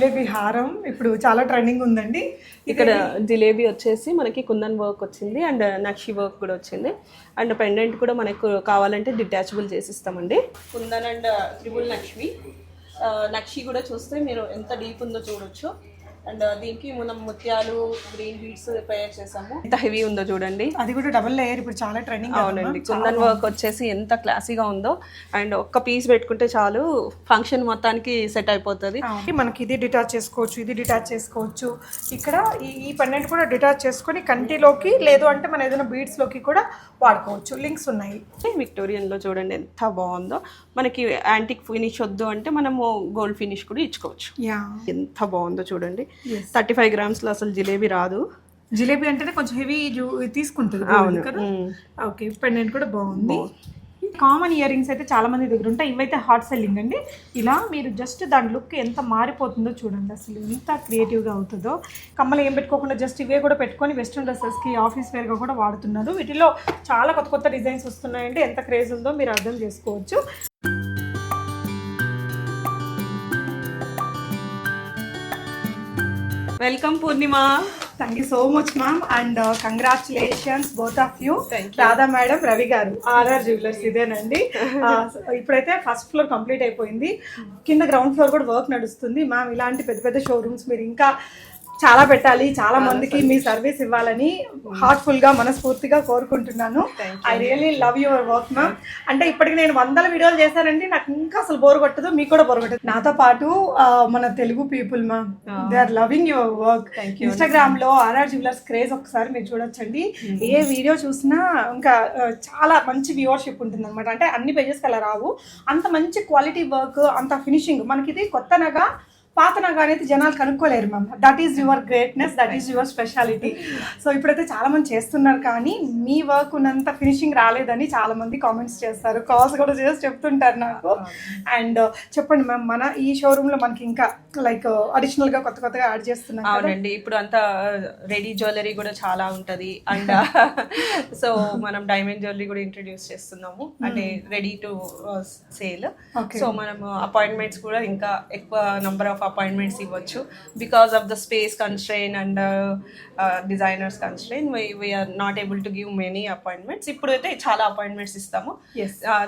జిలేబీ హారం ఇప్పుడు చాలా ట్రెండింగ్ ఉందండి. ఇక్కడ జిలేబీ వచ్చేసి మనకి కుందన్ వర్క్ వచ్చింది అండ్ నక్షి వర్క్ కూడా వచ్చింది అండ్ పెండెంట్ కూడా మనకు కావాలంటే డిటాచబుల్ చేసిస్తామండి. కుందన్ అండ్ త్రిబుల్ నక్షి కూడా చూస్తే మీరు ఎంత డీప్ ఉందో చూడొచ్చు. అండ్ దీనికి మనం ముత్యాలు గ్రీన్ బీడ్స్ తయారు చేసాము. ఎంత హెవీ ఉందో చూడండి, అది కూడా డబుల్ లేయర్ ఇప్పుడు చాలా ట్రెండింగ్. అవునండి, కుందన్ వర్క్ వచ్చేసి ఎంత క్లాసీగా ఉందో. అండ్ ఒక్క పీస్ పెట్టుకుంటే చాలు ఫంక్షన్ మొత్తానికి సెట్ అయిపోతుంది. మనకి ఇది డిటాచ్ చేసుకోవచ్చు, ఇది డిటాచ్ చేసుకోవచ్చు. ఇక్కడ ఈ పెండెంట్ కూడా డిటాచ్ చేసుకొని కంటిలోకి లేదు అంటే మన ఏదైనా బీడ్స్ లోకి కూడా వాడుకోవచ్చు. లింక్స్ ఉన్నాయి. విక్టోరియన్ లో చూడండి ఎంత బాగుందో. మనకి యాంటిక్ ఫినిష్ వద్దు అంటే మనము గోల్డ్ ఫినిష్ కూడా ఇచ్చుకోవచ్చు. ఎంత బాగుందో చూడండి. 35 grams లో అసలు జిలేబీ రాదు. జిలేబీ అంటేనే కొంచెం హెవీ తీసుకుంటుంది. ఓకే, పెండెంట్ కూడా బాగుంది. కామన్ ఇయర్ రింగ్స్ అయితే చాలా మంది దగ్గర ఉంటాయి. ఇవైతే హాట్ సెల్లింగ్ అండి. ఇలా మీరు జస్ట్ దాని లుక్ ఎంత మారిపోతుందో చూడండి, అసలు ఎంత క్రియేటివ్గా అవుతుందో. కమ్మలు ఏం పెట్టుకోకుండా జస్ట్ ఇవే కూడా పెట్టుకొని వెస్ట్రన్ డ్రెస్సెస్కి ఆఫీస్ వేర్గా కూడా వాడుతున్నారు. వీటిలో చాలా కొత్త కొత్త డిజైన్స్ వస్తున్నాయంటే ఎంత క్రేజ్ ఉందో మీరు అర్థం చేసుకోవచ్చు. Welcome Purnima. Thank you so much ma'am and congratulations both of you. Radha madam, Ravi గారు, ఆర్ఆర్ జ్యువెలర్స్ ఇదేనండి. ఇప్పుడైతే ఫస్ట్ ఫ్లోర్ కంప్లీట్ అయిపోయింది, కింద గ్రౌండ్ ఫ్లోర్ కూడా వర్క్ నడుస్తుంది. మ్యామ్ ఇలాంటి పెద్ద పెద్ద షోరూమ్స్ మీరు ఇంకా చాలా పెట్టాలి, చాలా మందికి మీ సర్వీస్ ఇవ్వాలని హార్ట్ఫుల్ గా మనస్ఫూర్తిగా కోరుకుంటున్నాను. I really love your work ma'am. అంటే ఇప్పటికి నేను 100 వీడియోలు చేశానండి, నాకు ఇంకా అసలు బోర్ కొట్టదు, మీకు కూడా బోర్ కొట్టదు. నాతో పాటు మన Telugu people ma'am, they are loving your work. Instagram లో ఆర్ఆర్ జ్యువెలర్స్ క్రేజ్ ఒకసారి మీరు చూడొచ్చండి. ఏ వీడియో చూసినా ఇంకా చాలా మంచి వ్యూవర్షిప్ ఉంటుంది అనమాట. అంటే అన్ని పేజెస్కి అలా రావు, అంత మంచి క్వాలిటీ వర్క్, అంత ఫినిషింగ్. మనకి ఇది కొత్త నగ పాత నగ అనేది జనాలు కనుక్కోలేరు ma'am. That is your greatness, that is your speciality. So ఇప్పుడైతే చాలా మంది చేస్తున్నారు, కానీ మీ వర్క్ ఉన్నంత ఫినిషింగ్ రాలేదని చాలా మంది కామెంట్స్ చేస్తారు, కాల్స్ కూడా చేసి చెప్తుంటారు నాకు. అండ్ చెప్పండి మ్యామ్, మన ఈ షోరూమ్ లో మనకి ఇంకా లైక్ అడిషనల్ గా కొత్త కొత్తగా యాడ్ చేస్తున్నాం. అవునండి, ఇప్పుడు అంతా రెడీ జ్యువెలరీ కూడా చాలా ఉంటది. అండ్ సో మనం డైమండ్ జ్యువెలరీ కూడా ఇంట్రడ్యూస్ చేస్తున్నాము, అంటే రెడీ టు సేల్. సో మనం అపాయింట్మెంట్స్ కూడా ఇంకా ఎక్కువ నంబర్ ఆఫ్ అపాయింట్మెంట్స్ ఇవ్వచ్చు. Because of the space constrain and designers constrain we are not able to give many appointments. ఇప్పుడైతే చాలా అపాయింట్మెంట్స్ ఇస్తాము.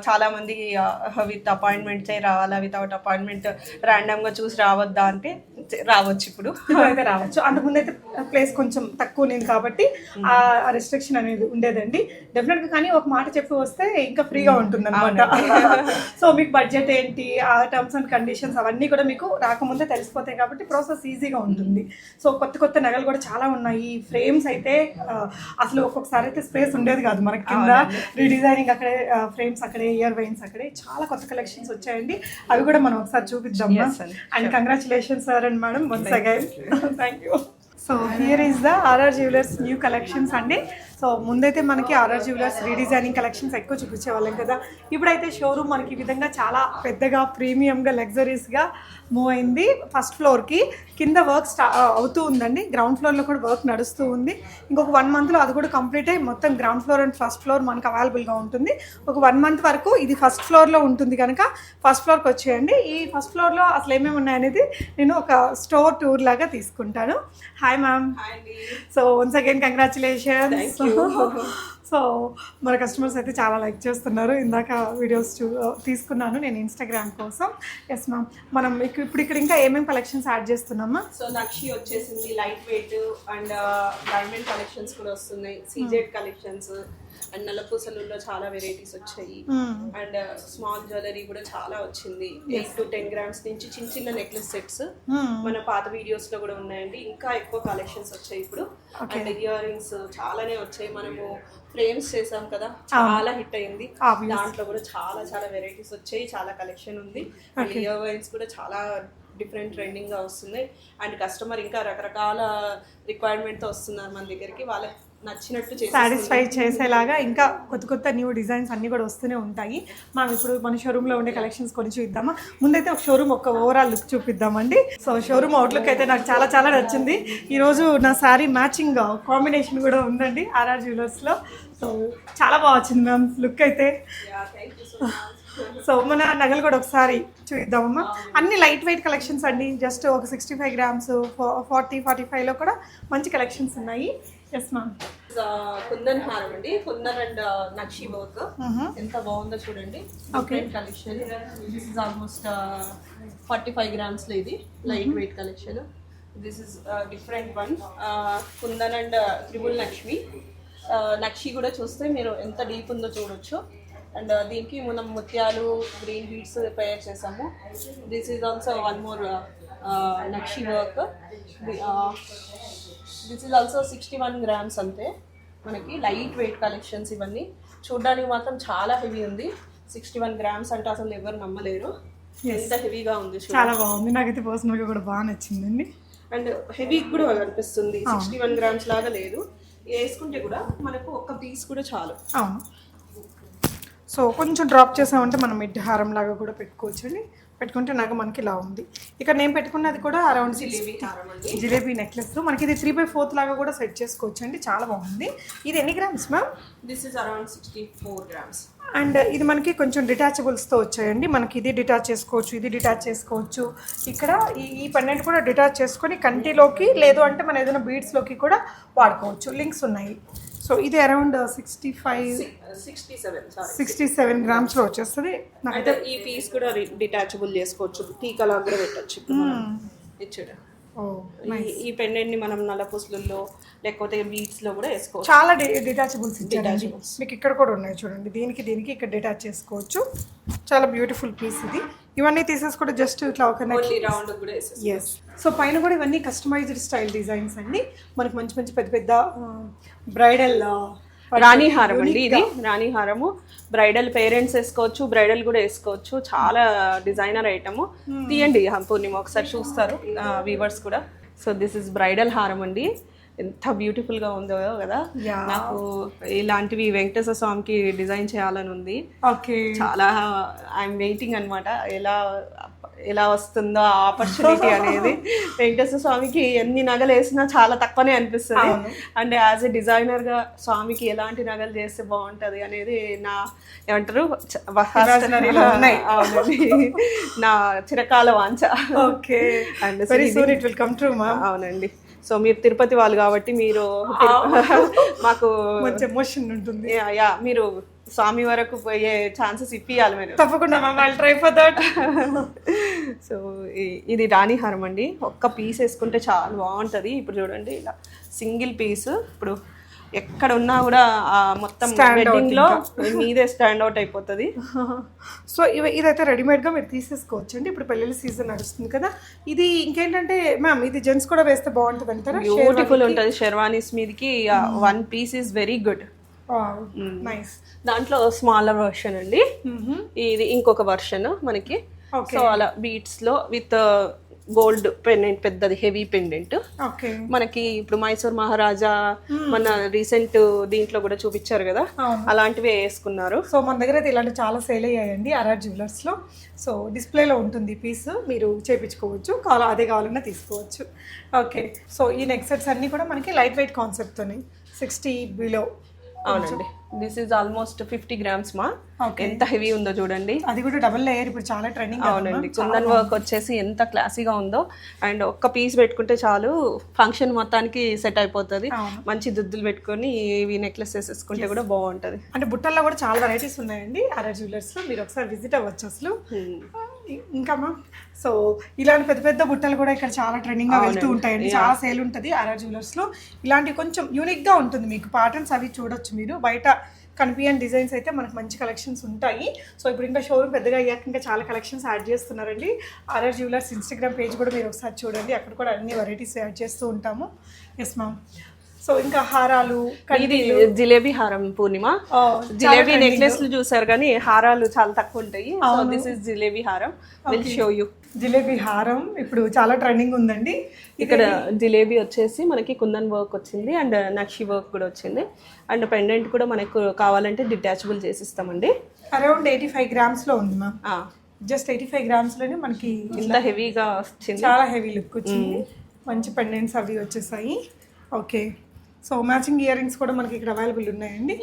చాలా మంది విత్ అపాయింట్మెంట్స్ రావాలా, వితౌట్ అపాయింట్మెంట్ ర్యాండమ్ గా చూసి రావద్దా అంటే రావచ్చు. ఇప్పుడు అయితే రావచ్చు. అంతకుముందు అయితే ప్లేస్ కొంచెం తక్కువ ఉంది కాబట్టి ఆ రెస్ట్రిక్షన్ అనేది ఉండేదండి డెఫినెట్ గా. కానీ ఒక మాట చెప్పి వస్తే ఇంకా ఫ్రీగా ఉంటుంది అనమాట. సో మీకు బడ్జెట్ ఏంటి, ఆ టర్మ్స్ అండ్ కండిషన్స్ అవన్నీ కూడా మీకు రాకముందే తెలిసిపోతాయి కాబట్టి ప్రాసెస్ ఈజీగా ఉంటుంది. సో కొత్త కొత్త నగలు కూడా చాలా ఉన్నాయి. ఫ్రేమ్స్ అయితే అసలు ఒక్కొక్కసారి అయితే స్పేస్ ఉండేది కాదు మనకి, కింద రీడిజైనింగ్ అక్కడే, ఫ్రేమ్స్ అక్కడే, ఇయర్ వైన్స్ అక్కడే, చాలా కొత్త కలెక్షన్స్ వచ్చాయండి. అవి కూడా మనం ఒకసారి చూపిద్దాం. And congratulations sir and madam once again. Thank you. So here is the RR jewellers new collections అండి. సో ముందైతే మనకి ఆర్ఆర్ జ్యువెలర్స్ రీడిజైనింగ్ కలెక్షన్స్ ఎక్కువ చూపించేవాళ్ళం కదా. ఇప్పుడైతే షోరూమ్ మనకి ఈ విధంగా చాలా పెద్దగా ప్రీమియంగా లగ్జరీస్గా మూవ్ అయింది. ఫస్ట్ ఫ్లోర్కి కింద వర్క్ అవుతూ ఉందండి, గ్రౌండ్ ఫ్లోర్లో కూడా వర్క్ నడుస్తూ ఉంది. ఇంకొక 1 monthలో అది కూడా కంప్లీట్ అయ్యి మొత్తం ground floor and first floor మనకు అవైలబుల్గా ఉంటుంది. ఒక 1 month వరకు ఇది ఫస్ట్ ఫ్లోర్లో ఉంటుంది కనుక ఫస్ట్ ఫ్లోర్కి వచ్చేయండి. ఈ ఫస్ట్ ఫ్లోర్లో అసలు ఏమేమి ఉన్నాయనేది నేను ఒక స్టోర్ టూర్ లాగా తీసుకుంటాను. Hi ma'am. So once again congratulations. So మన కస్టమర్స్ అయితే చాలా లైక్ చేస్తున్నారు. ఇందాక వీడియోస్ తీసుకున్నాను నేను ఇన్స్టాగ్రామ్ కోసం. ఎస్ మ్యామ్, మనం ఇప్పుడు ఇక్కడ ఇంకా ఏమేమి కలెక్షన్స్ యాడ్ చేస్తున్నామా? సో నక్షి వచ్చేసింది, light weight and diamond collections కూడా వస్తున్నాయి, సీజెడ్ కలెక్షన్స్ అండ్ నల్లపూసలలో చాలా వెరైటీస్ వచ్చాయి. అండ్ స్మాల్ జ్యువెలరీ కూడా చాలా వచ్చింది. 8 to 10 grams నుంచి చిన్న చిన్న నెక్లెస్ సెట్స్ మన పాత వీడియోస్ లో కూడా ఉన్నాయండి. ఇంకా ఎక్కువ కలెక్షన్స్ వచ్చాయి ఇప్పుడు. అండ్ ఇయర్ రింగ్స్ చాలానే వచ్చాయి. మనము ఫ్రేమ్స్ చేసాం కదా, చాలా హిట్ అయింది. దాంట్లో కూడా చాలా చాలా వెరైటీస్ వచ్చాయి, చాలా కలెక్షన్ ఉంది. అండ్ ఇయర్ వైన్స్ కూడా చాలా డిఫరెంట్ ట్రెండింగ్ గా వస్తుంది. అండ్ కస్టమర్ ఇంకా రకరకాల రిక్వైర్మెంట్ తో వస్తున్నారు మన దగ్గరికి. వాళ్ళకి నచ్చినట్టు సాటిస్ఫై చేసేలాగా ఇంకా కొత్త కొత్త న్యూ డిజైన్స్ అన్నీ కూడా వస్తూనే ఉంటాయి. మనం ఇప్పుడు మన షోరూంలో ఉండే కలెక్షన్స్ కొన్ని చూద్దామా? ముందైతే ఒక షోరూమ్ ఒక ఓవరాల్ లుక్ చూపిద్దామండి. సో షోరూమ్ అవుట్లుక్ అయితే నాకు చాలా చాలా నచ్చింది. ఈరోజు నా శారీ మ్యాచింగ్ కాంబినేషన్ కూడా ఉందండి ఆర్ఆర్ జ్యువెలర్స్లో. సో చాలా బాగా వచ్చింది మ్యామ్ లుక్ అయితే. సో మన నగలు కూడా ఒకసారి చూద్దామమ్మా. అన్ని లైట్ వెయిట్ కలెక్షన్స్ అండి. జస్ట్ ఒక 65 గ్రామ్స్ 40-45లో కూడా మంచి కలెక్షన్స్ ఉన్నాయి. Yes ma'am. కుందన్ హారం అండి, కుందన్ అండ్ నక్షి వర్క్ ఎంత బాగుందో చూడండి. Collection this is almost 45 grams లో ఇది light weight collection. This is different one kundan and triple Lakshmi. నక్షి కూడా చూస్తే మీరు ఎంత డీప్ ఉందో చూడొచ్చు. అండ్ దీనికి మనం ముత్యాలు గ్రీన్ బీడ్స్ తయారు చేసాము. This is also one more nakshi work. This is also 61 grams అంతే. మనకి లైట్ వెయిట్ కలెక్షన్స్ ఇవన్నీ. చూడడానికి మాత్రం చాలా హెవీ ఉంది. 61 గ్రామ్స్ అంటే అసలు ఎవరు నమ్మలేరు ఎంత హెవీగా ఉంది. చాలా బాగుంది, నాకైతే పర్సనల్గా కూడా బాగా నచ్చిందండి. అండ్ హెవీ కూడా అనిపిస్తుంది. 61 గ్రామ్స్ లాగా లేదు, వేసుకుంటే కూడా మనకు ఒక్క పీస్ కూడా చాలు. అవును. సో కొంచెం డ్రాప్ చేసామంటే మనం మిడ్ హారం లాగా కూడా పెట్టుకోవచ్చండి. పెట్టుకుంటే నగ మనకి ఇలా ఉంది. ఇక్కడ నేను పెట్టుకున్నది కూడా అరౌండ్ జిలేబీ నెక్లెస్. మనకి ఇది 3/4 లాగా కూడా సెట్ చేసుకోవచ్చు అండి. చాలా బాగుంది. ఇది ఎన్ని grams ma'am? This is around 64 grams. And ఇది మనకి కొంచెం డిటాచబుల్స్తో వచ్చాయండి. మనకి ఇది డిటాచ్ చేసుకోవచ్చు, ఇది డిటాచ్ చేసుకోవచ్చు. ఇక్కడ ఈ పెండెంట్ కూడా డిటాచ్ చేసుకొని కంటిలోకి లేదు అంటే మన ఏదైనా బీడ్స్లోకి కూడా వాడుకోవచ్చు. లింక్స్ ఉన్నాయి. సో ఇది అరౌండ్ 67 గ్రామ్స్లో వచ్చేస్తుంది. అంటే ఈ పీస్ కూడా డిటాచబుల్ చేసుకోవచ్చు, టీకాలా కూడా పెట్టచ్చు. ఇచ్చాడు ఈ పెండెంట్ ని మనం నల్లపూసలలో లేకపోతే బీడ్స్ లో కూడా వేసుకోవచ్చు. చాలా డిటాచబుల్స్ ఇచ్చారండి మీకు. ఇక్కడ కూడా ఉన్నాయి చూడండి. దీనికి ఇక్కడ డిటాచ్ చేసుకోవచ్చు. చాలా బ్యూటిఫుల్ పీస్ ఇది. ఇవన్నీ తీసేసి కూడా జస్ట్ ఇట్లా ఒక రౌండ్ కూడా వేసేసుకోవచ్చు. ఎస్. సో పైన కూడా ఇవన్నీ కస్టమైజ్డ్ స్టైల్ డిజైన్స్ అండి. మనకు మంచి మంచి పెద్ద పెద్ద బ్రైడల్ రాణి హారం అండి. ఇది రాణి హారము. బ్రైడల్ పేరెంట్స్ వేసుకోవచ్చు, బ్రైడల్ కూడా వేసుకోవచ్చు. చాలా డిజైనర్ ఐటమ్. తీయండి పూర్ణిమ ఒకసారి చూస్తారు వీవర్స్ కూడా. సో దిస్ ఇస్ బ్రైడల్ హారం అండి. ఎంత బ్యూటిఫుల్ గా ఉందో కదా. నాకు ఇలాంటివి వెంకటేశ్వర స్వామికి డిజైన్ చేయాలని ఉంది. చాలా ఐఎమ్ వెయిటింగ్ అనమాట ఎలా వస్తుందో ఆ ఆపర్చునిటీ అనేది. వెంకటేశ్వర స్వామికి ఎన్ని నగలు వేసినా చాలా తక్కువనే అనిపిస్తుంది. అండ్ యాజ్ ఎ డిజైనర్ గా స్వామికి ఎలాంటి నగలు చేస్తే బాగుంటది అనేది నా ఏమంటారు నా చిరకాల వాంఛ. అవునండి. సో మీరు తిరుపతి వాళ్ళు కాబట్టి మీరు మాకు మంచి ఎమోషన్ ఉంటుంది. మీరు స్వామి వరకు పోయే ఛాన్సెస్ ఇప్పియాలి మీరు. తప్పకుండా ట్రై ఫర్ దట్. సో ఇది రాణి హారం అండి. ఒక్క పీస్ వేసుకుంటే చాలా బాగుంటుంది. ఇప్పుడు చూడండి ఇలా సింగిల్ పీస్. ఇప్పుడు ఎక్కడ ఉన్నా కూడా మొత్తం వెడ్డింగ్ లో మీదే స్టాండ్ అవుట్ అయిపోతుంది. సో ఇదైతే రెడీమేడ్ గా మీరు తీసేసుకోవచ్చు అండి. ఇప్పుడు పెళ్లి సీజన్ నడుస్తుంది కదా. ఇది ఇంకేంటంటే మ్యామ్ ఇది జెంట్స్ కూడా వేస్తే బాగుంటుంది అంటారా? బ్యూటిఫుల్ ఉంటుంది. షెర్వానీస్ మీదకి one piece is very good. Nice. దాంట్లో స్మాలర్ వర్షన్ అండి. ఇది ఇంకొక వర్షన్ మనకి. సో అలా బీట్స్ లో విత్ గోల్డ్ పెండెంట్, పెద్దది హెవీ పెండెంట్. మనకి ఇప్పుడు మైసూర్ మహారాజా మన రీసెంట్ దీంట్లో కూడా చూపించారు కదా, అలాంటివి వేసుకున్నారు. సో మన దగ్గర అయితే ఇలాంటి చాలా సేల్ అయ్యాయండి ఆర్ఆర్ జ్యువెలర్స్ లో. సో డిస్ప్లేలో ఉంటుంది పీస్, మీరు చేయించుకోవచ్చు. అదే కావాలన్నా తీసుకోవచ్చు. ఓకే. సో ఈ నెక్ సెట్స్ అన్ని కూడా మనకి లైట్ వెయిట్ కాన్సెప్ట్ తోని 60 బిలో. అవునండి. దిస్ ఈజ్ ఆల్మోస్ట్ 50 గ్రామ్స్ మా. ఎంత హెవీ ఉందో చూడండి. అది కూడా డబుల్ లేయర్, ఇప్పుడు చాలా ట్రెండింగ్. అవునండి. కుందన్ వర్క్ వచ్చేసి ఎంత క్లాసీగా ఉందో. అండ్ ఒక్క పీస్ పెట్టుకుంటే చాలు, ఫంక్షన్ మొత్తానికి సెట్ అయిపోతుంది. మంచి దుద్దులు పెట్టుకొని ఇవి నెక్లెస్ వేసేసుకుంటే కూడా బాగుంటది. అంటే బుట్టల్లో కూడా చాలా వెరైటీస్ ఉన్నాయండి ఆర్ఆర్ జ్యువెలర్స్ లో. మీరు ఒకసారి విజిట్ అవ్వచ్చు అసలు. ఇంకా సో ఇలాంటి పెద్ద పెద్ద బుట్టలు కూడా ఇక్కడ చాలా ట్రెండింగ్ గా వెళ్తూ ఉంటాయండి. చాలా సేల్ ఉంటుంది ఆర్ఆర్ జ్యువెలర్స్ లో. ఇలాంటి కొంచెం యూనిక్ గా ఉంటుంది. మీకు ప్యాటర్న్స్ అవి చూడొచ్చు మీరు. బయట కనిపించని డిజైన్స్ అయితే మనకు మంచి కలెక్షన్స్ ఉంటాయి. సో ఇప్పుడు ఇంకా షోరూమ్ పెద్దగా అయ్యాక ఇంకా చాలా కలెక్షన్స్ యాడ్ చేస్తున్నారండి. ఆర్ఆర్ జ్యువెలర్స్ ఇన్స్టాగ్రామ్ పేజ్ కూడా మీరు ఒకసారి చూడండి. అక్కడ కూడా అన్ని వెరైటీస్ యాడ్ చేస్తూ ఉంటాము. Yes ma'am. సో ఇంకా హారాలు, ఇది జిలేబీ హారం పూర్ణిమ. జిలేబీ నెక్లెస్లు చూసారు కానీ హారాలు చాలా తక్కువ ఉంటాయి. సో దిస్ ఇస్ జిలేబీ హారం. Will show you. జిలేబీ హారం ఇప్పుడు చాలా ట్రెండింగ్ ఉందండి. ఇక్కడ జిలేబీ వచ్చేసి మనకి కుందన్ వర్క్ వచ్చింది అండ్ నక్షి వర్క్ కూడా వచ్చింది. అండ్ పెండెంట్ కూడా మనకు కావాలంటే డిటాచబుల్ చేసిస్తామండి. అరౌండ్ 85 గ్రామ్స్ లో ఉంది మ్యామ్. జస్ట్ 85 గ్రామ్స్ లోనే మనకి ఇంత హెవీగా వచ్చింది. చాలా హెవీ లుక్ వచ్చింది. మంచి పెండెంట్స్ అవి వచ్చేసాయి. Okay. So matching ear rings కూడా మనకి ఇక్కడ అవైలబుల్ ఉన్నాయండి.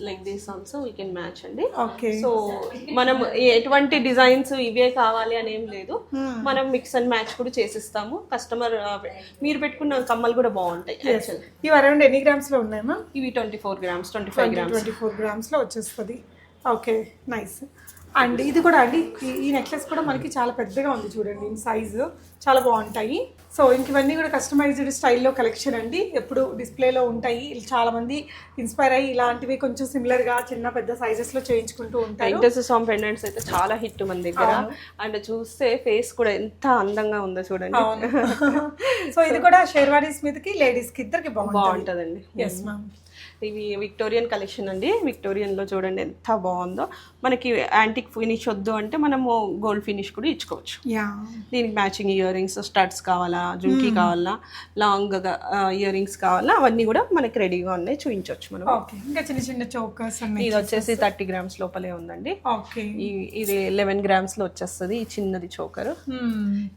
Like this also we can match అండి. ఓకే. సో మనం ఎటువంటి డిజైన్స్ ఇవే కావాలి అని ఏం లేదు, మనం మిక్స్ అండ్ మ్యాచ్ కూడా చేసిస్తాము. కస్టమర్ మీరు పెట్టుకున్న కమ్మలు కూడా బాగుంటాయి. ఇవి అరౌండ్ ఎన్ని గ్రామ్స్ లో ఉన్నాయమ్మా? ఇవి 24 grams 25 grams 24 grams లో వచ్చేస్తుంది. Okay, nice. అండ్ ఇది కూడా అండి, ఈ నెక్లెస్ కూడా మనకి చాలా పెద్దగా ఉంది చూడండి, సైజు చాలా బాగుంటాయి. సో ఇంక ఇవన్నీ కూడా కస్టమైజ్డ్ స్టైల్లో కలెక్షన్ అండి, ఎప్పుడు డిస్ప్లేలో ఉంటాయి. చాలా మంది ఇన్స్పైర్ అయ్యి ఇలాంటివి కొంచెం సిమిలర్ గా చిన్న పెద్ద సైజెస్ లో చేయించుకుంటూ ఉంటారు. ఇంటర్సెసామ్ పెండెంట్స్ అయితే చాలా హిట్ మన దగ్గర. అండ్ చూస్తే ఫేస్ కూడా ఎంత అందంగా ఉందో చూడండి. సో ఇది కూడా షేర్వానీస్ మీదకి లేడీస్ కి ఇద్దరికి బాగుంటుందండి. Yes ma'am. ఇవి విక్టోరియన్ కలెక్షన్ అండి. విక్టోరియన్లో చూడండి ఎంత బాగుందో. మనకి యాంటిక్ ఫినిష్ వద్దు అంటే మనము గోల్డ్ ఫినిష్ కూడా ఇచ్చుకోవచ్చు. దీనికి మ్యాచింగ్ ఇయర్ రింగ్స్, స్టడ్స్ కావాలా, జుంకీ కావాలా, లాంగ్ ఇయర్ రింగ్స్ కావాలా, అవన్నీ కూడా మనకి రెడీగా ఉన్నాయి, చూపించవచ్చు మనం. ఇంకా చిన్న చిన్న చోకర్స్. ఇది వచ్చేసి 30 grams లోపలే ఉందండి. ఇది 11 grams లో వచ్చేస్తుంది ఈ చిన్నది చోకర్.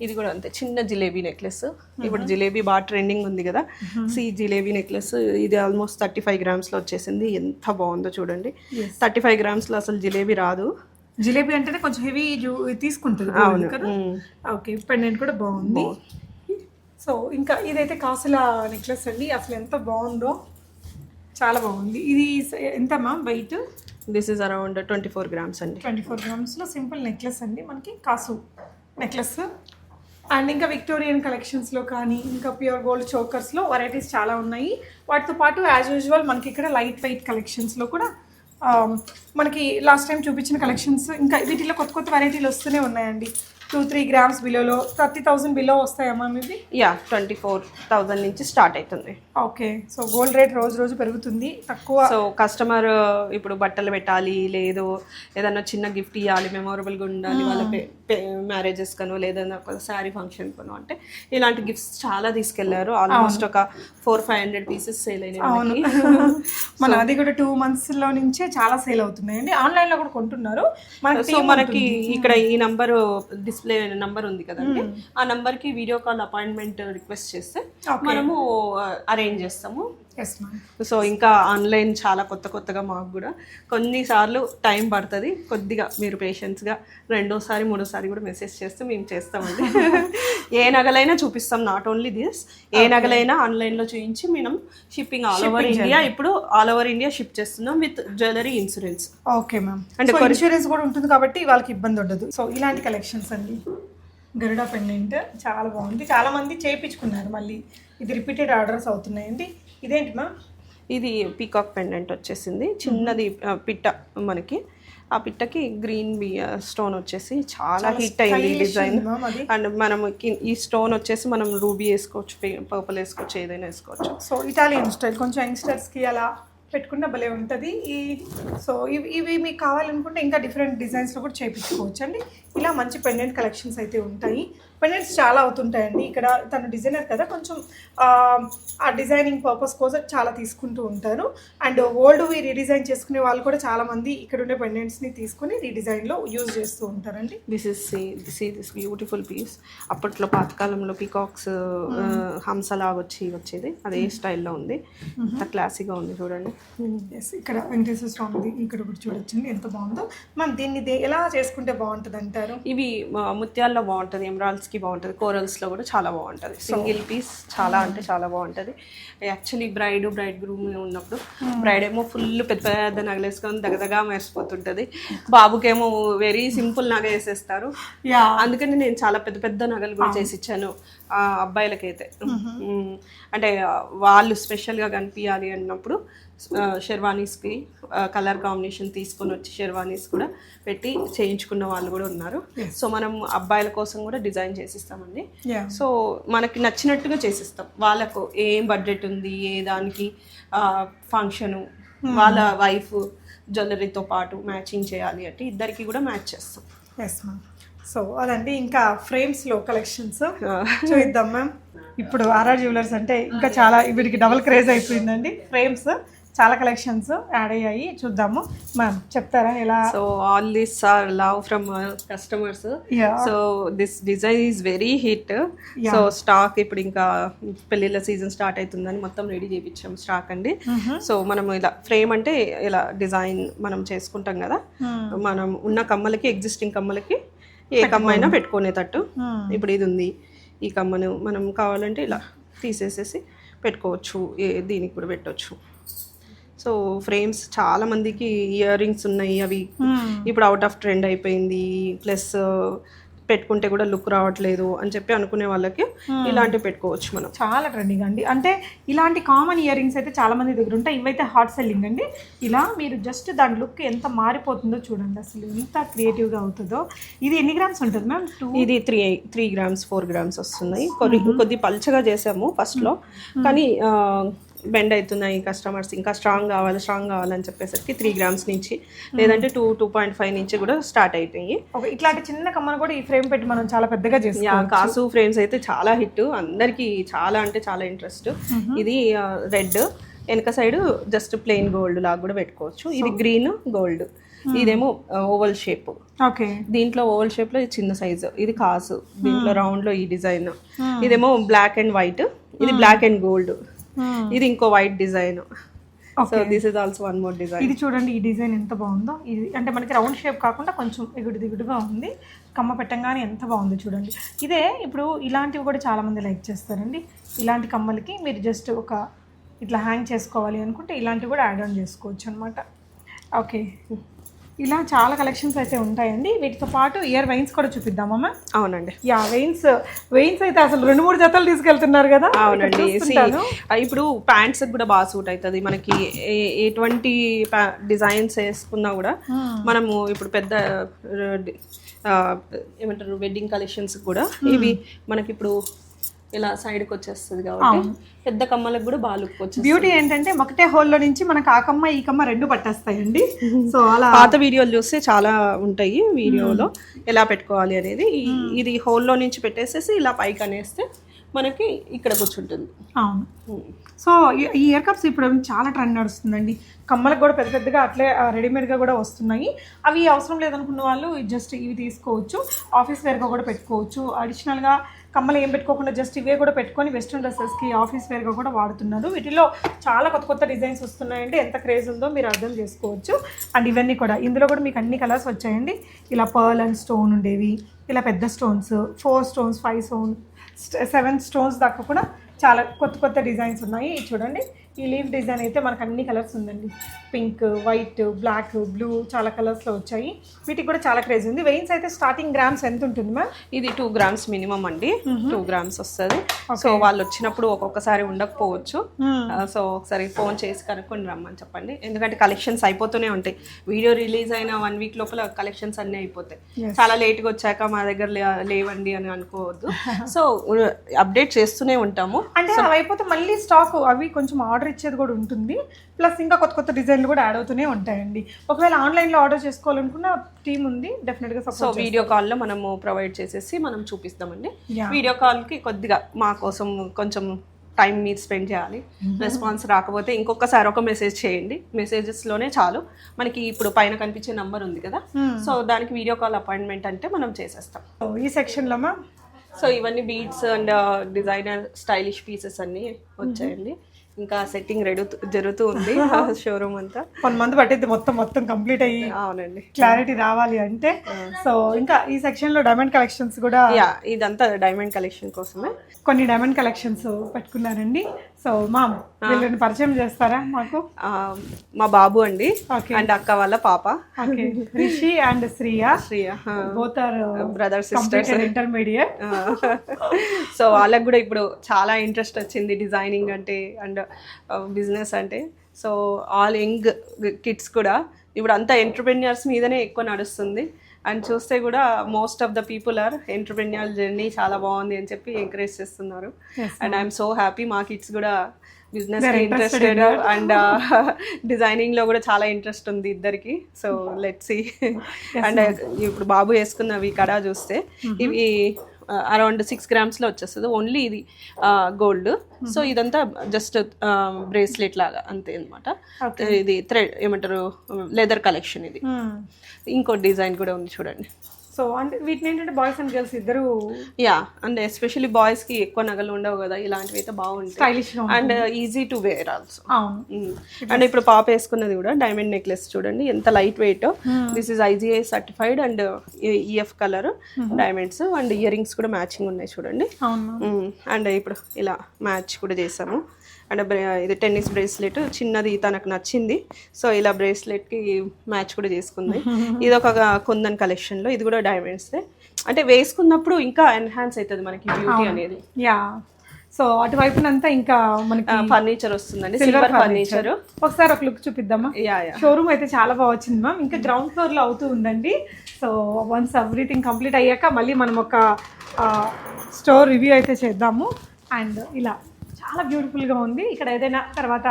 ఇది కూడా అంతే, చిన్న జిలేబీ నెక్లెస్. ఇప్పుడు జిలేబీ బాగా ట్రెండింగ్ ఉంది కదా, ఈ జిలేబీ నెక్లెస్ ఇది ఆల్మోస్ట్ 35 grams లో వచ్చేసింది. ఎంత బాగుందో చూడండి. 35 grams లో అసలు జిలేబీ రాదు. జిలేబీ అంటేనే కొంచెం హెవీ తీసుకుంటుంది. అవును కదా. ఓకే, పెండెంట్ కూడా బాగుంది. సో ఇంకా ఇదైతే కాసుల నెక్లెస్ అండి, అసలు ఎంత బాగుందో, చాలా బాగుంది. ఇది ఎంత ma'am weight? This is around 24 grams అండి. 24 grams లో సింపుల్ నెక్లెస్ అండి, మనకి కాసు నెక్లెస్. అండ్ ఇంకా విక్టోరియన్ కలెక్షన్స్లో కానీ ఇంకా ప్యూర్ గోల్డ్ చోకర్స్లో వెరైటీస్ చాలా ఉన్నాయి. వాటితో పాటు యాజ్ యూజువల్ మనకి ఇక్కడ లైట్ వెయిట్ కలెక్షన్స్లో కూడా మనకి లాస్ట్ టైం చూపించిన కలెక్షన్స్ ఇంకా వీటిలో కొత్త కొత్త వెరైటీలు వస్తూనే ఉన్నాయండి. 2-3 grams బిలోలో 30,000 బిలో వస్తాయమ్మా ఇవి? 24,000 నుంచి స్టార్ట్ అవుతుంది. ఓకే. సో గోల్డ్ రేట్ రోజు రోజు పెరుగుతుంది, తక్కువ. సో కస్టమర్ ఇప్పుడు బట్టలు పెట్టాలి, లేదు ఏదన్నా చిన్న గిఫ్ట్ ఇవ్వాలి, మెమొరబుల్గా ఉండాలి వాళ్ళ మ్యారేజెస్ కనో లేదన్నా ఒక శారీ ఫంక్షన్ కనో అంటే ఇలాంటి గిఫ్ట్స్ చాలా తీసుకెళ్లారు. ఆల్మోస్ట్ ఒక 400-500 pieces సేల్ అయినాయి. మన అది కూడా 2 months లో నుంచే చాలా సేల్ అవుతున్నాయండి. ఆన్లైన్ లో కూడా కొంటున్నారు. సో మనకి ఇక్కడ ఈ నంబర్ డిస్ప్లే నంబర్ ఉంది కదండి, ఆ నంబర్ కి వీడియో కాల్ అపాయింట్మెంట్ రిక్వెస్ట్ చేస్తే మనము అరేంజ్ చేస్తాము. సో ఇంకా ఆన్లైన్ చాలా కొత్తగా మాకు కూడా కొన్నిసార్లు టైం పడుతుంది, కొద్దిగా మీరు పేషెన్స్గా 2వ-3వ సారి కూడా మెసేజ్ చేస్తే మేము చేస్తామండి. ఏ నగలైనా చూపిస్తాం, నాట్ ఓన్లీ దిస్, ఏ నగలైనా ఆన్లైన్లో చూపించి మనం షిప్పింగ్ ఆల్ ఓవర్ ఇండియా, ఇప్పుడు ఆల్ ఓవర్ ఇండియా షిప్ చేస్తున్నాం with jewellery insurance. Okay ma'am. అంటే ఇన్సూరెన్స్ కూడా ఉంటుంది కాబట్టి వాళ్ళకి ఇబ్బంది ఉండదు. సో ఇలాంటి కలెక్షన్స్ అండి, గరుడా పెండెంట్ చాలా బాగుంది, చాలా మంది చేయించుకున్నారు, మళ్ళీ ఇది రిపీటెడ్ ఆర్డర్స్ అవుతున్నాయండి. ఇదేంటి మా? ఇది పీకాక్ పెండెంట్ వచ్చేసింది, చిన్నది పిట్ట మనకి. ఆ పిట్టకి గ్రీన్ స్టోన్ వచ్చేసి చాలా హిట్ అయింది డిజైన్. అండ్ మనం ఈ స్టోన్ వచ్చేసి మనం రూబీ వేసుకోవచ్చు, పర్పుల్ వేసుకోవచ్చు, ఏదైనా వేసుకోవచ్చు. సో ఇటాలియన్ స్టైల్, కొంచెం యంగ్స్టర్స్కి అలా పెట్టుకున్న భలే ఉంటుంది. సో ఇవి మీకు కావాలనుకుంటే ఇంకా డిఫరెంట్ డిజైన్స్లో కూడా చేయించుకోవచ్చు అండి. ఇలా మంచి పెండెంట్ కలెక్షన్స్ అయితే ఉంటాయి. పెండెంట్స్ చాలా అవుతుంటాయండి. ఇక్కడ తను డిజైనర్ కదా, కొంచెం ఆ డిజైనింగ్ పర్పస్ కోసం చాలా తీసుకుంటూ ఉంటారు. అండ్ ఓల్డ్వి రీడిజైన్ చేసుకునే వాళ్ళు కూడా చాలా మంది ఇక్కడ ఉండే పెండెంట్స్ని తీసుకుని రీడిజైన్లో యూజ్ చేస్తూ ఉంటారండి. This beautiful piece. అప్పట్లో పాతకాలంలో పీకాక్స్ హంసలాగా వచ్చేది, అదే స్టైల్లో ఉంది, అంత క్లాసీగా ఉంది చూడండి. ఇక్కడ వెంకటేశ్వర స్వామిది ఇక్కడ కూడా చూడొచ్చండి, ఎంత బాగుందో. మనం దీన్ని ఎలా చేసుకుంటే బాగుంటుంది అంటారు? ఇవి ముత్యాల్లో బాగుంటుంది, ఎమరాల్డ్స్కి బాగుంటుంది, కోరల్స్లో కూడా చాలా బాగుంటుంది. సింగిల్ పీస్ చాలా అంటే చాలా బాగుంటుంది. యాక్చువల్లీ బ్రైడ్ గ్రూమ్ ఉన్నప్పుడు బ్రైడ్ ఏమో ఫుల్ పెద్ద పెద్ద నగలేసుకొని దగ్గరగా మెరిసిపోతుంటుంది, బాబుకేమో వెరీ సింపుల్ నగ వేసేస్తారు. అందుకని నేను చాలా పెద్ద పెద్ద నగలు కూడా చేసి ఇచ్చాను అబ్బాయిలకైతే. అంటే వాళ్ళు స్పెషల్గా కనిపించాలి అన్నప్పుడు షెర్వానీస్కి కలర్ కాంబినేషన్ తీసుకొని వచ్చి షెర్వానీస్ కూడా పెట్టి చేయించుకున్న వాళ్ళు కూడా ఉన్నారు. సో మనం అబ్బాయిల కోసం కూడా డిజైన్ చేసిస్తామండి. సో మనకి నచ్చినట్టుగా చేసిస్తాం, వాళ్ళకు ఏం బడ్జెట్ ఉంది, ఏ దానికి ఫంక్షను, వాళ్ళ వైఫ్ జ్యువెలరీతో పాటు మ్యాచింగ్ చేయాలి అంటే ఇద్దరికి కూడా మ్యాచ్ చేస్తాం. Yes ma'am. సో అదండి, ఇంకా ఫ్రేమ్స్లో కలెక్షన్స్ చూద్దాం మ్యామ్. ఇప్పుడు ఆర్ఆర్ జ్యువెలర్స్ అంటే ఇంకా చాలా వీడికి డబుల్ క్రేజ్ అయిపోయిందండి. ఫ్రేమ్స్ చాలా కలెక్షన్స్ యాడ్ అయ్యాయి, చూద్దాము. మ్యామ్ చెప్తారా ఎలా? So all this are love from customers. So this design is very hit. So stock ఇప్పుడు ఇంకా పెళ్ళిళ్ళ సీజన్ స్టార్ట్ అవుతుందని మొత్తం రెడీ చేయించాం స్టాక్ అండి. సో మనం ఇలా ఫ్రేమ్ అంటే ఇలా డిజైన్ మనం చేసుకుంటాం కదా, మనం ఉన్న కమ్మలకి ఎగ్జిస్టింగ్ కమ్మలకి ఏ కమ్మైనా పెట్టుకునేటట్టు. ఇప్పుడు ఇది ఉంది, ఈ కమ్మను మనం కావాలంటే ఇలా తీసేసేసి పెట్టుకోవచ్చు, దీనికి కూడా పెట్టవచ్చు. సో ఫ్రేమ్స్ చాలా మందికి ఇయర్ రింగ్స్ ఉన్నాయి, అవి ఇప్పుడు అవుట్ ఆఫ్ ట్రెండ్ అయిపోయింది, ప్లస్ పెట్టుకుంటే కూడా లుక్ రావట్లేదు అని చెప్పి అనుకునే వాళ్ళకి ఇలాంటివి పెట్టుకోవచ్చు మనం. చాలా ట్రెండింగ్ అండి. అంటే ఇలాంటి కామన్ ఇయర్ రింగ్స్ అయితే చాలా మంది దగ్గర ఉంటాయి, ఇవైతే హాట్ సెల్లింగ్ అండి. ఇలా మీరు జస్ట్ దాని లుక్ ఎంత మారిపోతుందో చూడండి, అసలు ఎంత క్రియేటివ్గా అవుతుందో. ఇది ఎన్ని గ్రామ్స్ ఉంటుంది మ్యామ్? ఇది 3 grams 4 grams వస్తున్నాయి. కొద్ది పల్చగా చేసాము ఫస్ట్లో, కానీ బెండ్ అవుతున్నాయి కస్టమర్స్, ఇంకా స్ట్రాంగ్ కావాలని చెప్పేసరికి 3 grams నుంచి లేదంటే 2.5 నుంచి కూడా స్టార్ట్ అయిపోయి. ఇట్లాంటి చిన్న కమ్మను కూడా ఈ ఫ్రేమ్ పెట్టి మనం చాలా పెద్దగా చేస్తాం. కాసు ఫ్రేమ్స్ అయితే చాలా హిట్, అందరికి చాలా అంటే చాలా ఇంట్రెస్ట్. ఇది రెడ్, వెనక సైడ్ జస్ట్ ప్లెయిన్ గోల్డ్ లాగా కూడా పెట్టుకోవచ్చు. ఇది గ్రీన్ గోల్డ్, ఇదేమో ఓవల్ షేప్. ఓకే, దీంట్లో ఓవల్ షేప్ లో చిన్న సైజు, ఇది కాసు, దీంట్లో రౌండ్ లో ఈ డిజైన్. ఇదేమో బ్లాక్ అండ్ వైట్, ఇది బ్లాక్ అండ్ గోల్డ్, ఇది ఇంకో white design. So this is also one more design. ఇది చూడండి, ఈ డిజైన్ ఎంత బాగుందో. ఇది అంటే మనకి రౌండ్ షేప్ కాకుండా కొంచెం దిగుడుగా ఉంది, కమ్మ పెట్టంగానే ఎంత బాగుంది చూడండి. ఇదే ఇప్పుడు ఇలాంటివి కూడా చాలా మంది లైక్ చేస్తారండి. ఇలాంటి కమ్మలకి మీరు జస్ట్ ఒక ఇట్లా హ్యాంగ్ చేసుకోవాలి అనుకుంటే ఇలాంటివి కూడా యాడ్ ఆన్ చేసుకోవచ్చు అనమాట. ఓకే, ఇలా చాలా కలెక్షన్స్ అయితే ఉంటాయండి. వీటితో పాటు ఇయర్ వైన్స్ కూడా చూపిద్దామా మ్యామ్? అవునండి, వెయిన్స్ అయితే అసలు 2-3 జతలు తీసుకెళ్తున్నారు కదా. అవునండి, ఇప్పుడు ప్యాంట్స్ కూడా బాగా సూట్ అవుతుంది మనకి. ఎటువంటి డిజైన్స్ వేసుకున్నా కూడా మనము ఇప్పుడు పెద్ద ఏమంటారు వెడ్డింగ్ కలెక్షన్స్ కూడా ఇవి మనకి ఇప్పుడు ఇలా సైడ్కి వచ్చేస్తుంది కాబట్టి పెద్ద కమ్మలకు కూడా బాగా లుక్ వచ్చేస్తుంది. బ్యూటీ ఏంటంటే ఒకటే హోల్లో నుంచి మనకు ఆ కమ్మ ఈ కమ్మ రెండు పట్టేస్తాయండి. సో అలా పాత వీడియోలు చూస్తే చాలా ఉంటాయి వీడియోలో ఎలా పెట్టుకోవాలి అనేది. ఇది హోల్లో నుంచి పెట్టేసేసి ఇలా పైకి అనేస్తే మనకి ఇక్కడ కూర్చుంటుంది. అవును, సో ఈ ఇయర్ కప్స్ ఇప్పుడు చాలా ట్రెండ్ నడుస్తుందండి. కమ్మలకు కూడా పెద్దగా అట్లే రెడీమేడ్గా కూడా వస్తున్నాయి. అవి అవసరం లేదనుకున్న వాళ్ళు జస్ట్ ఇవి తీసుకోవచ్చు, ఆఫీస్ వేర్గా కూడా పెట్టుకోవచ్చు. అడిషనల్గా కమ్మలు ఏం పెట్టుకోకుండా జస్ట్ ఇవే కూడా పెట్టుకొని వెస్ట్రన్ డ్రెస్సెస్కి ఆఫీస్ వేర్గా కూడా వాడుతున్నారు. వీటిలో చాలా కొత్త డిజైన్స్ వస్తున్నాయండి. ఎంత క్రేజ్ ఉందో మీరు అర్థం చేసుకోవచ్చు. అండ్ ఇవన్నీ కూడా ఇందులో కూడా మీకు అన్ని కలర్స్ వచ్చాయండి. ఇలా పర్ల్ అండ్ స్టోన్ ఉండేవి, ఇలా పెద్ద స్టోన్స్, 4 stones 5 stones 7 stones దాకా కూడా చాలా కొత్త డిజైన్స్ ఉన్నాయి. చూడండి, ఈ లీఫ్ డిజైన్ అయితే మనకు అన్ని కలర్స్ ఉందండి. పింక్, వైట్, బ్లాక్, బ్లూ చాలా కలర్స్లో వచ్చాయి. వీటికి కూడా చాలా క్రేజ్ ఉంది. వెయిన్స్ అయితే స్టార్టింగ్ గ్రామ్స్ ఎంత ఉంటుంది మ్యామ్? ఇది 2 grams మినిమం అండి. 2 grams వస్తుంది. సో వాళ్ళు వచ్చినప్పుడు ఒక్కొక్కసారి ఉండకపోవచ్చు. సో ఒకసారి ఫోన్ చేసి కనుక్కొని రమ్మని చెప్పండి, ఎందుకంటే కలెక్షన్స్ అయిపోతూనే ఉంటాయి. వీడియో రిలీజ్ అయిన 1 week లోపల కలెక్షన్స్ అన్నీ అయిపోతాయి. చాలా లేట్గా వచ్చాక మా దగ్గర లేవండి అని అనుకోవద్దు. సో అప్డేట్ చేస్తూనే ఉంటాము. అంటే అవి అయిపోతే మళ్ళీ స్టాక్ అవి కొంచెం ఆర్డర్ ఇచ్చేది కూడా ఉంటుంది. ప్లస్ ఇంకా కొత్త డిజైన్లు కూడా యాడ్ అవుతూనే ఉంటాయండి. ఒకవేళ ఆన్లైన్లో ఆర్డర్ చేసుకోవాలనుకున్న టీమ్ ఉంది డెఫినెట్గా. సో వీడియో కాల్లో మనము ప్రొవైడ్ చేసేసి మనం చూపిస్తామండి. వీడియో కాల్కి కొద్దిగా మా కోసం కొంచెం టైం మీరు స్పెండ్ చేయాలి. రెస్పాన్స్ రాకపోతే ఇంకొకసారి ఒక మెసేజ్ చేయండి. మెసేజెస్లోనే చాలు. మనకి ఇప్పుడు పైన కనిపించే నంబర్ ఉంది కదా, సో దానికి వీడియో కాల్ అపాయింట్మెంట్ అంటే మనం చేసేస్తాం. ఈ సెక్షన్లో మ్యామ్ సో ఇవన్నీ beads and designer stylish pieces అన్నీ వచ్చాయండి. ఇంకా సెట్టింగ్ జరుగుతూ ఉంది షోరూమ్ అంతా. 1 month పట్టింది మొత్తం కంప్లీట్ అయ్యి. అవునండి, క్లారిటీ రావాలి అంటే. సో ఇంకా ఈ సెక్షన్ లో డైమండ్ కలెక్షన్స్ కూడా, ఇదంతా డైమండ్ కలెక్షన్ కోసమే కొన్ని డైమండ్ కలెక్షన్స్ పెట్టుకున్నారండి. సో మామ్ వీళ్ళని పరిచయం చేస్తారా మాకు? మా బాబు అండి, అండ్ అక్క వాళ్ళ పాప Rishi and Shriya both are brother sisters, intermediate. So వాళ్ళకి కూడా ఇప్పుడు చాలా ఇంట్రెస్ట్ వచ్చింది డిజైనింగ్ అంటే అండ్ బిజినెస్ అంటే. సో ఆల్ యంగ్ కిడ్స్ కూడా ఇప్పుడు అంతా ఎంటర్ప్రెన్యూర్స్ మీదనే ఎక్కువ నడుస్తుంది. అండ్ చూస్తే కూడా most of the people are entrepreneur journey చాలా బాగుంది అని చెప్పి ఎంకరేజ్ చేస్తున్నారు. And I'm so happy. మా కిడ్స్ కూడా బిజినెస్ ఇంట్రెస్టెడ్ అండ్ డిజైనింగ్ లో కూడా చాలా ఇంట్రెస్ట్ ఉంది ఇద్దరికి. So let's see. అండ్ ఇప్పుడు బాబు వేసుకున్నవి కడా చూస్తే ఇవి అరౌండ్ 6 grams లో వచ్చేస్తుంది ఓన్లీ ఇది గోల్డ్. సో ఇదంతా జస్ట్ బ్రేస్లెట్ లాగా అంతే అనమాట. ఇది థ్రెడ్ ఏమంటారు లెదర్ కలెక్షన్ ఇది. ఇంకో డిజైన్ కూడా ఉంది చూడండి. సో అంటే వీటిని ఏంటంటే బాయ్స్ అండ్ గర్ల్స్ ఇద్దరు యా అండ్ ఎస్పెషల్లీ బాయ్స్ కి ఎక్కువ నగలు ఉండవు కదా, ఇలాంటివి అయితే బాగుంటాయి స్టైలిష్ గా and easy to wear also. అవును. అండ్ ఇప్పుడు పాప వేసుకున్నది కూడా డైమండ్ నెక్లెస్ చూడండి ఎంత light weight. This is IGI certified and EF colour diamonds and ear rings కూడా మ్యాచింగ్ ఉన్నాయి చూడండి. అండ్ ఇప్పుడు ఇలా మ్యాచ్ కూడా చేసాము. అండ్ ఇది టెన్నిస్ బ్రేస్లెట్ చిన్నది తనకు నచ్చింది, సో ఇలా బ్రేస్లెట్కి మ్యాచ్ కూడా చేసుకుంది. ఇది ఒక కుందన్ కలెక్షన్లో, ఇది కూడా డైమండ్స్. అంటే వేసుకున్నప్పుడు ఇంకా ఎన్హాన్స్ అవుతుంది మనకి బ్యూటీ అనేది. యా సో అటువైపునంతా ఇంకా మనకి ఫర్నిచర్ వస్తుందండి, సిల్వర్ ఫర్నిచర్. ఒకసారి ఒక లుక్ చూపిద్దామా? షోరూమ్ అయితే చాలా బాగా వచ్చింది మ్యామ్. ఇంకా గ్రౌండ్ ఫ్లోర్ లో అవుతూ ఉందండి. సో వన్స్ ఎవ్రీథింగ్ కంప్లీట్ అయ్యాక మళ్ళీ మనం ఒక స్టోర్ రివ్యూ అయితే చేద్దాము. అండ్ ఇలా చాలా బ్యూటిఫుల్గా ఉంది. ఇక్కడ ఏదైనా తర్వాత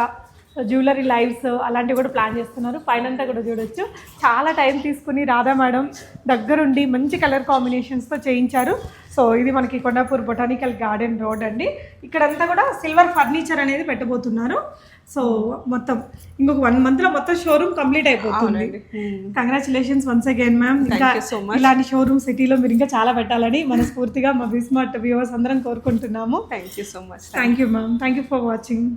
జ్యువెలరీ లైవ్స్ అలాంటివి కూడా ప్లాన్ చేస్తున్నారు. పైనంతా కూడా చూడొచ్చు. చాలా టైం తీసుకుని రాధా మేడం దగ్గరుండి మంచి కలర్ కాంబినేషన్స్తో చేయించారు. సో ఇది మనకి కొండాపూర్ బొటానికల్ గార్డెన్ రోడ్ అండి. ఇక్కడంతా కూడా సిల్వర్ ఫర్నిచర్ అనేది పెట్టబోతున్నారు. సో మొత్తం ఇంకొక 1 month లో మొత్తం షోరూమ్ కంప్లీట్ అయిపోతుంది. Congratulations once again ma'am. ఇంకా ఇలాంటి షోరూమ్ సిటీలో మీరు ఇంకా చాలా పెట్టాలని మనస్ఫూర్తిగా మా బిస్మార్ట్ వ్యూవర్స్ అందరం కోరుకుంటున్నాము. Thank you so much. Thank you ma'am. Thank you for watching.